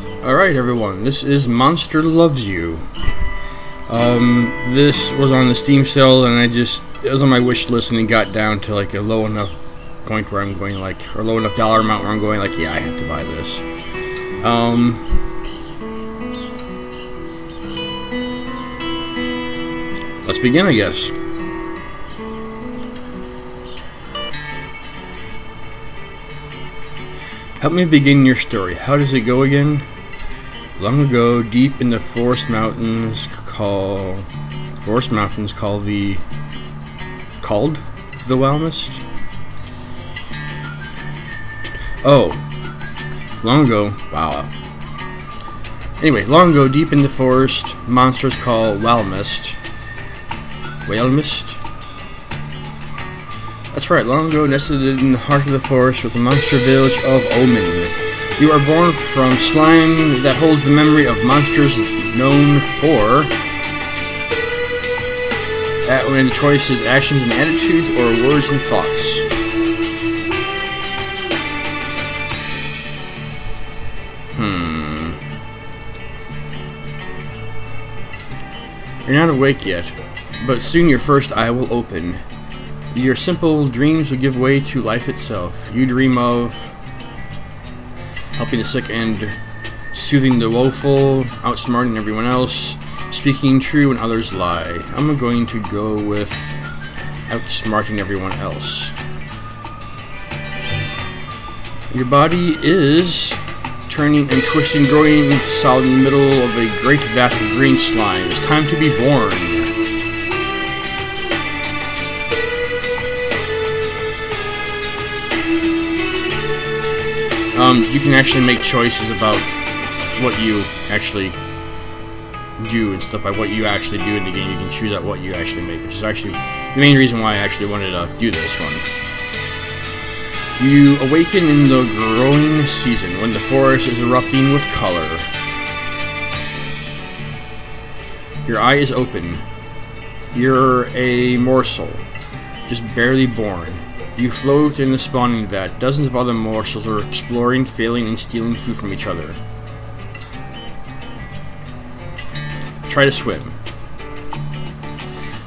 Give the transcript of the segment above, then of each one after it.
Alright everyone, this is Monster Loves You. This was on the Steam sale and it was on my wish list and it got down to like a low enough point where I'm going like, or low enough dollar amount where I'm going like, yeah, I have to buy this. Let's begin, I guess. Help me begin your story. How does it go again? Long ago, deep in the forest mountains called the Waelmist? Oh. Long ago. Wow. Anyway, long ago, deep in the forest, monsters called Waelmist. Waelmist? That's right, long ago, nested in the heart of the forest was the monster village of Omen. You are born from slime that holds the memory of monsters known for when the choices, actions, and attitudes, or words and thoughts. You're not awake yet, but soon your first eye will open. Your simple dreams will give way to life itself. You dream of helping the sick and soothing the woeful, outsmarting everyone else, speaking true when others lie. I'm going to go with outsmarting everyone else. Your body is turning and twisting, growing solid in the middle of a great vat of green slime. It's time to be born. You can actually make choices about what you actually do and stuff by what you actually do in the game. You can choose out what you actually make, which is actually the main reason why I actually wanted to do this one. You awaken in the growing season when the forest is erupting with color. Your eye is open. You're a morsel, just barely born. You float in the spawning vat. Dozens of other morsels are exploring, failing, and stealing food from each other. Try to swim.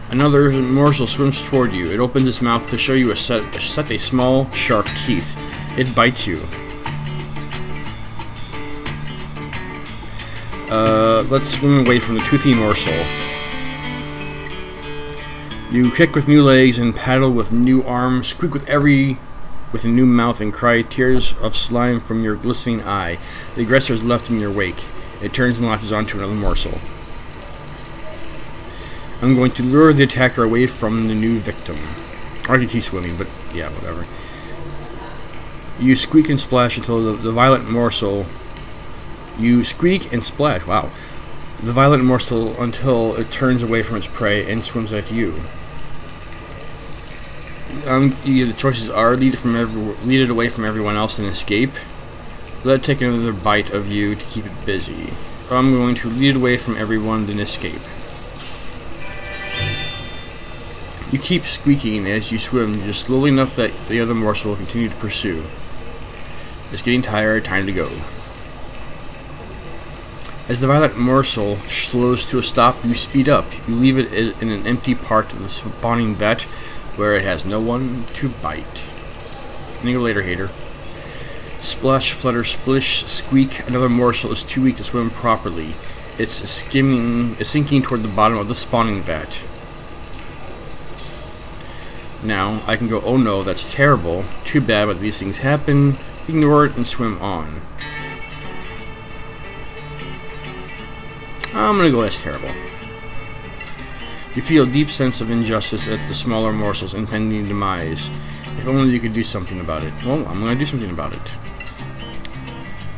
Another morsel swims toward you. It opens its mouth to show you a set of small, sharp teeth. It bites you. Let's swim away from the toothy morsel. You kick with new legs and paddle with new arms, squeak with a new mouth, and cry tears of slime from your glistening eye. The aggressor is left in your wake. It turns and latches onto another morsel. I'm going to lure the attacker away from the new victim. Or I can keep swimming, but yeah, whatever. You squeak and splash until the violent morsel... You squeak and splash, wow. The violent morsel until it turns away from its prey and swims at you. The choices are lead it away from everyone else and escape. Let it take another bite of you to keep it busy. I'm going to lead it away from everyone, then escape. You keep squeaking as you swim, just slowly enough that the other morsel will continue to pursue. It's getting tired, time to go. As the violent morsel slows to a stop, you speed up. You leave it in an empty part of the spawning vat where it has no one to bite. See you later, hater. Splash, flutter, splish, squeak. Another morsel is too weak to swim properly. It's sinking toward the bottom of the spawning vat. Now, I can go, oh no, that's terrible. Too bad, but these things happen. Ignore it and swim on. I'm gonna go, that's terrible. You feel a deep sense of injustice at the smaller morsel's impending demise. If only you could do something about it. Well, I'm gonna do something about it.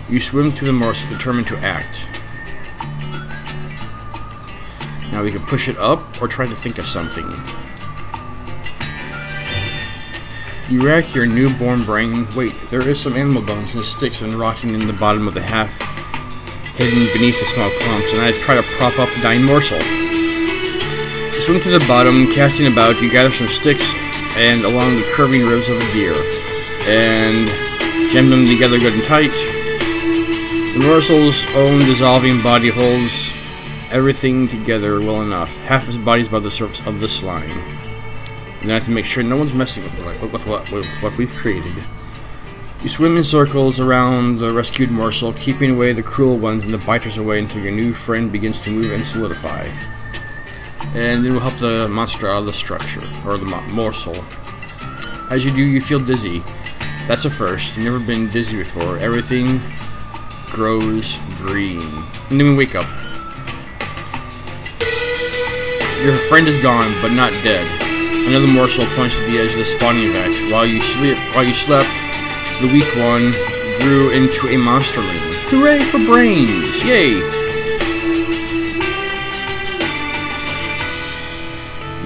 You swim to the morsel, determined to act. Now we can push it up, or try to think of something. You rack your newborn brain. Wait, there is some animal bones and sticks and rotting in the bottom of the half hidden beneath the small clumps, and I try to prop up the dying morsel. You swim to the bottom, casting about. You gather some sticks and along the curving ribs of a deer, and jam them together good and tight. The morsel's own dissolving body holds everything together well enough. Half his body is above the surface of the slime. And then I have to make sure no one's messing with what we've created. You swim in circles around the rescued morsel, keeping away the cruel ones and the biters away until your new friend begins to move and solidify. And then we'll help the monster out of the structure, or the morsel. As you do, you feel dizzy. That's a first. You've never been dizzy before. Everything grows green. And then we wake up. Your friend is gone, but not dead. Another morsel points to the edge of the spawning vat. While you slept, the weak one grew into a monsterling. Hooray for brains! Yay!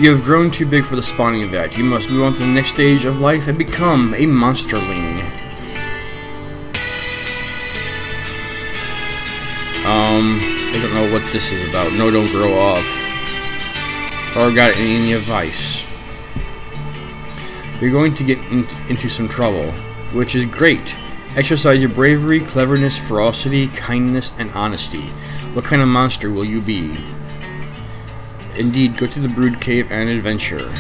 You have grown too big for the spawning vat. You must move on to the next stage of life and become a monsterling. I don't know what this is about. No, don't grow up. Or got any advice. You're going to get into some trouble, which is great. Exercise your bravery, cleverness, ferocity, kindness, and honesty. What kind of monster will you be? Indeed, go to the Brood Cave and adventure.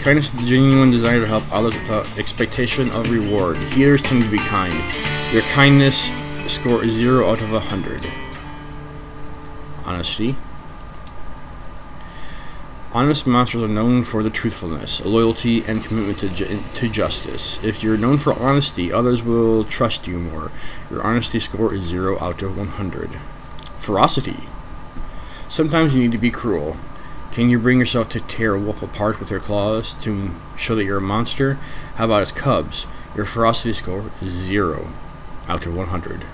Kindness is the genuine desire to help others without expectation of reward. Healers tend to be kind. Your kindness score is 0 out of 100. Honesty. Honest monsters are known for their truthfulness, loyalty, and commitment to justice. If you're known for honesty, others will trust you more. Your honesty score is 0 out of 100. Ferocity. Sometimes you need to be cruel. Can you bring yourself to tear a wolf apart with your claws to show that you're a monster? How about its cubs? Your ferocity score is 0 out of 100.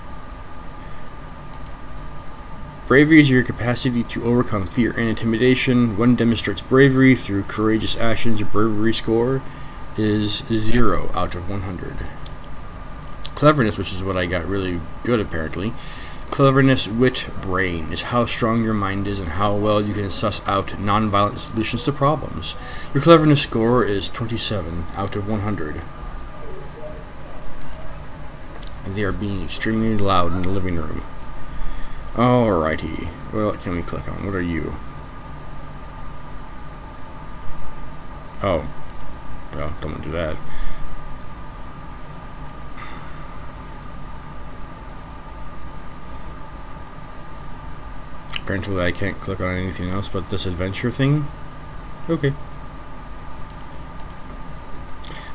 Bravery is your capacity to overcome fear and intimidation. One demonstrates bravery through courageous actions. Your bravery score is 0 out of 100. Cleverness, which is what I got really good apparently. Cleverness, wit, brain is how strong your mind is and how well you can suss out non-violent solutions to problems. Your cleverness score is 27 out of 100. And they are being extremely loud in the living room. Alrighty. What can we click on? What are you? Oh. Well, don't want to do that. Apparently I can't click on anything else but this adventure thing. Okay.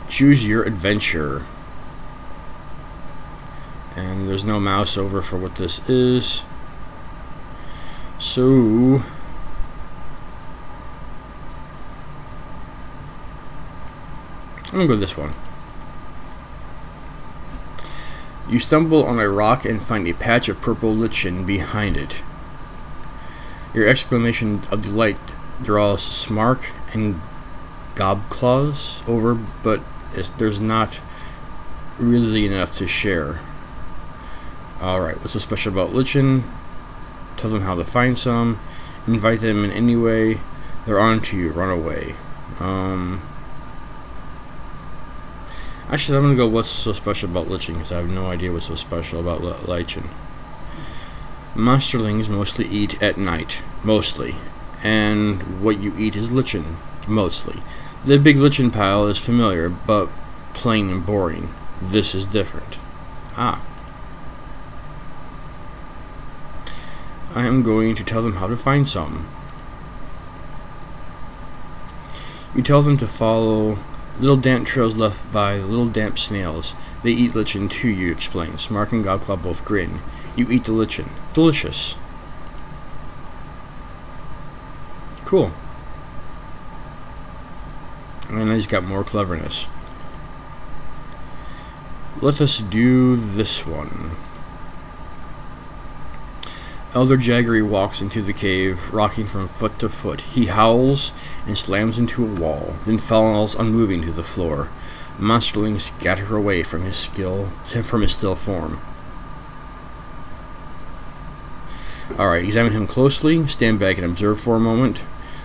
Choose your adventure. And there's no mouse over for what this is. So I'm gonna go with this one. You stumble on a rock and find a patch of purple lichen behind it. Your exclamation of delight draws Smark and Gobclaws over, but there's not really enough to share. Alright, what's so special about lichen? Tell them how to find some. Invite them in any way. They're on to you. Run away. Actually, I'm going to go what's so special about lichen, because I have no idea what's so special about lichen. Monsterlings mostly eat at night. Mostly. And what you eat is lichen. Mostly. The big lichen pile is familiar, but plain and boring. This is different. Ah. I am going to tell them how to find some. You tell them to follow little damp trails left by the little damp snails. They eat lichen too, you explain. Smark and Gobclaw both grin. You eat the lichen. Delicious. Cool. And I just got more cleverness. Let us do this one. Elder Jaggery walks into the cave, rocking from foot to foot. He howls and slams into a wall, then falls unmoving to the floor. Monsterlings scatter away from his still form. Alright, examine him closely, stand back and observe for a moment.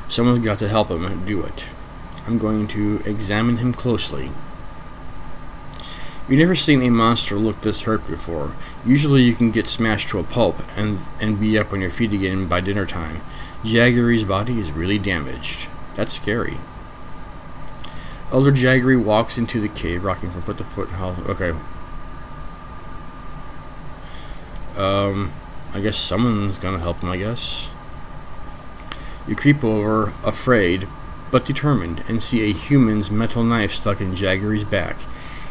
Someone's got to help him do it. I'm going to examine him closely. You've never seen a monster look this hurt before. Usually you can get smashed to a pulp and be up on your feet again by dinner time. Jaggery's body is really damaged. That's scary. Elder Jaggery walks into the cave, rocking from foot to foot. Okay. I guess someone's gonna help him, I guess. You creep over, afraid, but determined, and see a human's metal knife stuck in Jaggery's back.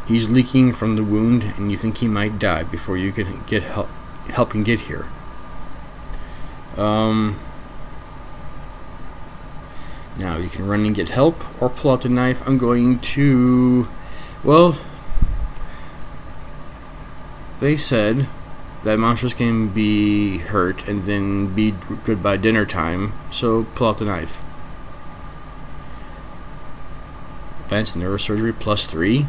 He's leaking from the wound, and you think he might die before you can get help can get here. Now you can run and get help, or pull out the knife. I'm going to... Well, they said that monsters can be hurt and then be good by dinner time, so pull out the knife. Advanced neurosurgery +3.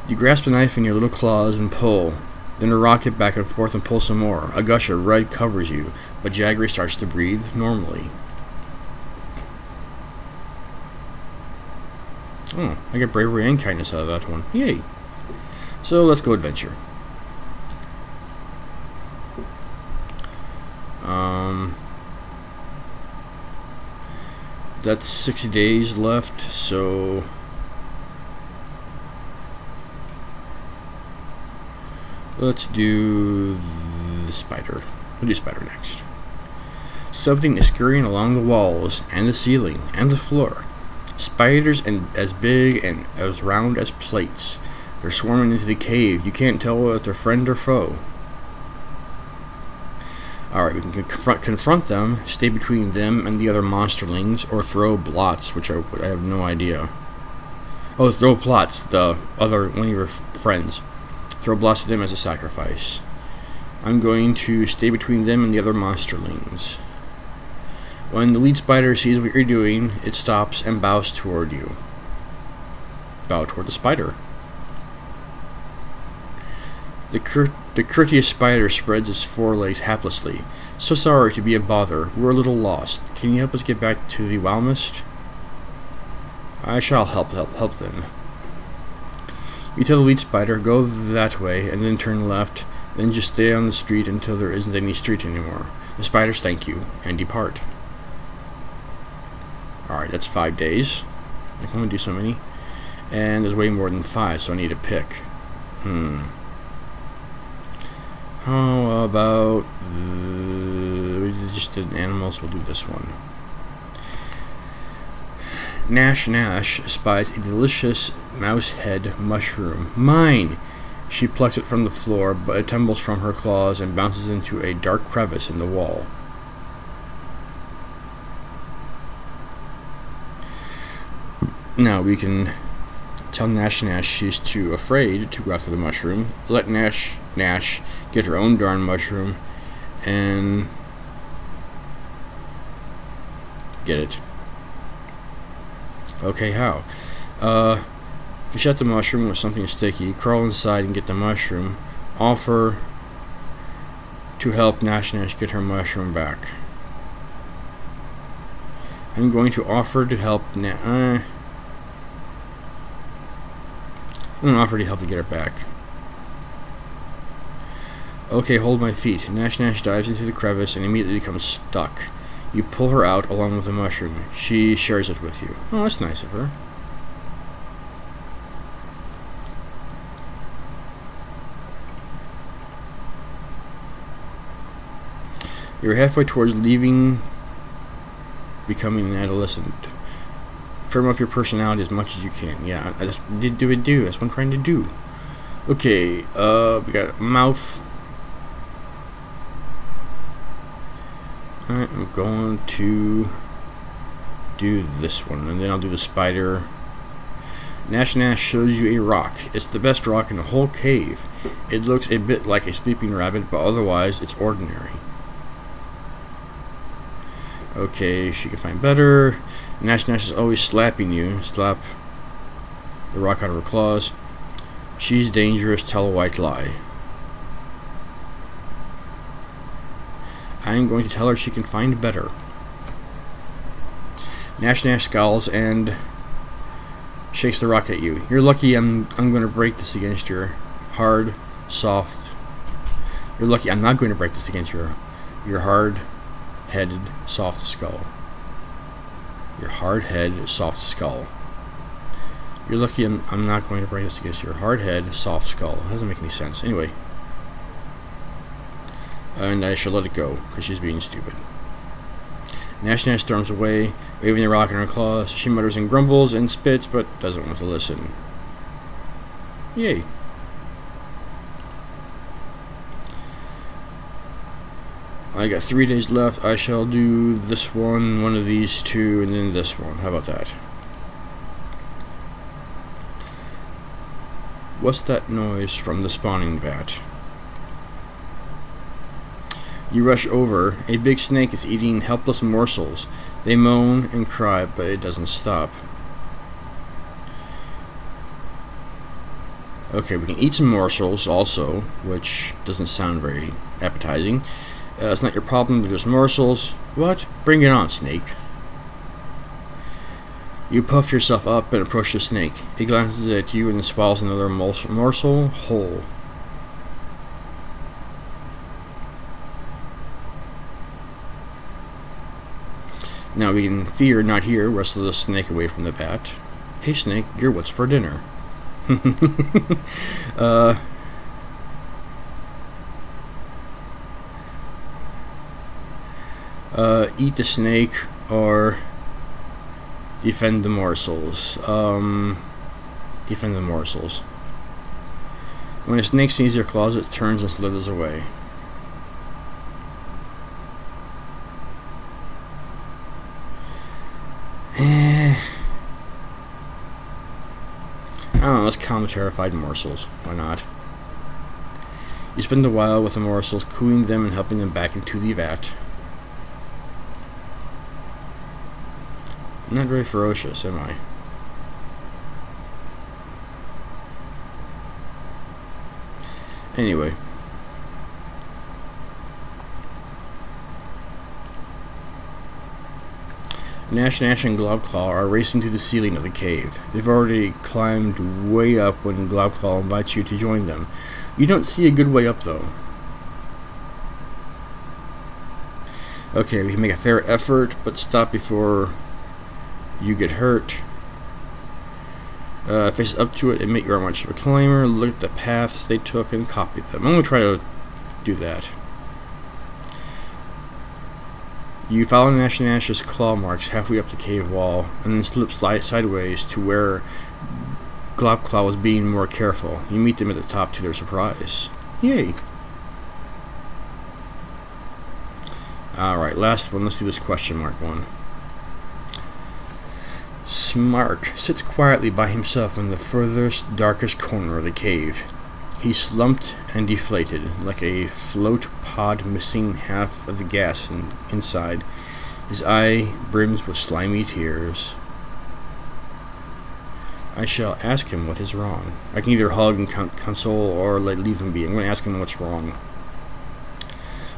You grasp the knife in your little claws and pull, then a rocket back and forth and pull some more. A gush of red covers you, but Jaggery starts to breathe normally. Oh, I get bravery and kindness out of that one. Yay! So let's go adventure. That's 60 days left, so let's do the spider. We'll do spider next. Something is scurrying along the walls and the ceiling and the floor. Spiders as big and as round as plates. They're swarming into the cave. You can't tell if they're friend or foe. Alright, we can confront them, stay between them and the other monsterlings, or throw blots, which I have no idea. Oh, throw plots, the other one of your friends. Throw blots to them as a sacrifice. I'm going to stay between them and the other monsterlings. When the lead spider sees what you're doing, it stops and bows toward you. Bow toward the spider. The courteous spider spreads its forelegs haplessly. So sorry to be a bother. We're a little lost. Can you help us get back to the Waelmist? I shall help them. You tell the lead spider, go that way, and then turn left, then just stay on the street until there isn't any street anymore. The spiders thank you, and depart. Alright, that's 5 days. I can only do so many. And there's way more than 5, so I need to pick. How about we just did animals? We'll do this one. Nash spies a delicious mouse head mushroom. Mine! She plucks it from the floor, but it tumbles from her claws and bounces into a dark crevice in the wall. Now we can tell Nash she's too afraid to go after the mushroom. Let Nash get her own darn mushroom and get it. Okay, how? If you shut the mushroom with something sticky, crawl inside and get the mushroom. Offer to help Nash get her mushroom back. I'm going to offer to help I'm going to offer to help you get her back. Okay, hold my feet. Nash dives into the crevice and immediately becomes stuck. You pull her out along with the mushroom. She shares it with you. Oh, that's nice of her. You're halfway towards becoming an adolescent. Firm up your personality as much as you can. Yeah, I just did do. That's what I'm trying to do. Okay, we got mouth. Alright, I'm going to do this one, and then I'll do the spider. Nash shows you a rock. It's the best rock in the whole cave. It looks a bit like a sleeping rabbit, but otherwise it's ordinary. Okay, she can find better. Nash is always slapping you. Slap the rock out of her claws. She's dangerous, tell a white lie. I'm going to tell her she can find better. Nash Nash scowls and shakes the rock at you. You're lucky I'm going to break this against your hard, soft. You're lucky I'm not going to break this against your hard-headed, soft skull. Your hard-headed, soft skull. You're lucky I'm not going to break this against your hard head, soft skull. It doesn't make any sense. Anyway. And I shall let it go, because she's being stupid. Nash Nash storms away, waving the rock in her claws. She mutters and grumbles and spits, but doesn't want to listen. Yay. I got 3 days left. I shall do this one of these two, and then this one. How about that? What's that noise from the spawning vat? You rush over. A big snake is eating helpless morsels. They moan and cry, but it doesn't stop. Okay, we can eat some morsels also, which doesn't sound very appetizing. It's not your problem, they're just morsels. What? Bring it on, snake. You puff yourself up and approach the snake. It glances at you and swallows another morsel whole. Now we can fear, not hear, wrestle the snake away from the vat. Hey snake, you're what's for dinner. Eat the snake or defend the morsels. Defend the morsels. When a snake sees your claws, it turns and slithers away. I don't know, let's calm the terrified morsels. Why not? You spend a while with the morsels, cooing them and helping them back into the vat. I'm not very ferocious, am I? Anyway. Nash Nash and Globclaw are racing to the ceiling of the cave. They've already climbed way up when Globclaw invites you to join them. You don't see a good way up, though. Okay, we can make a fair effort, but stop before you get hurt. Face up to it, admit you're a much of a climber, look at the paths they took, and copy them. I'm going to try to do that. You follow Nash Nash's claw marks halfway up the cave wall, and then slip sideways to where Globclaw was being more careful. You meet them at the top to their surprise. Yay! Alright, last one. Let's do this question mark one. Smark sits quietly by himself in the furthest, darkest corner of the cave. He's slumped and deflated, like a float pod missing half of the gas inside. His eye brims with slimy tears. I shall ask him what is wrong. I can either hug and console or leave him be. I'm going to ask him what's wrong.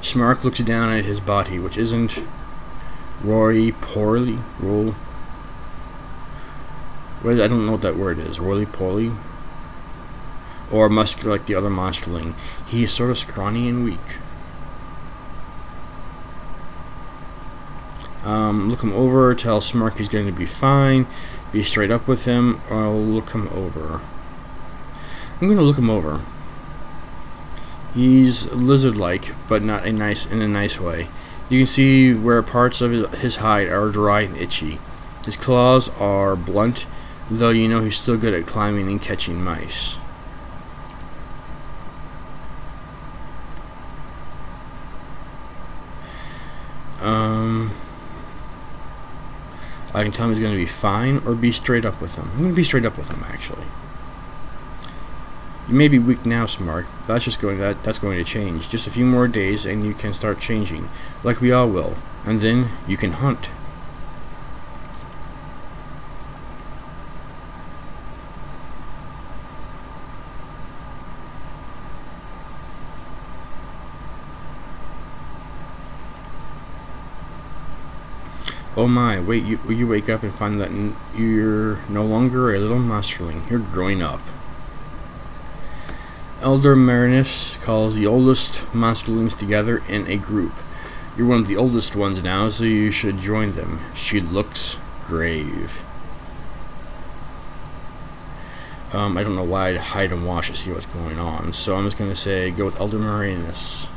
Smark looks down at his body, which isn't roly-poly. I don't know what that word is. Roly-poly? Or muscular like the other monsterling. He is sort of scrawny and weak. Look him over, tell Smark he's going to be fine. Be straight up with him, or I'll look him over. I'm going to look him over. He's lizard-like, but not in a nice way. You can see where parts of his hide are dry and itchy. His claws are blunt, though you know he's still good at climbing and catching mice. I can tell him he's going to be fine, or be straight up with him. I'm going to be straight up with him, actually. You may be weak now, Smark. That's going to change. Just a few more days, and you can start changing, like we all will. And then you can hunt. Oh my, wait, you wake up and find that you're no longer a little monsterling. You're growing up. Elder Marinus calls the oldest monsterlings together in a group. You're one of the oldest ones now, so you should join them. She looks grave. I don't know why I'd hide and watch to see what's going on, so I'm just going to say go with Elder Marinus.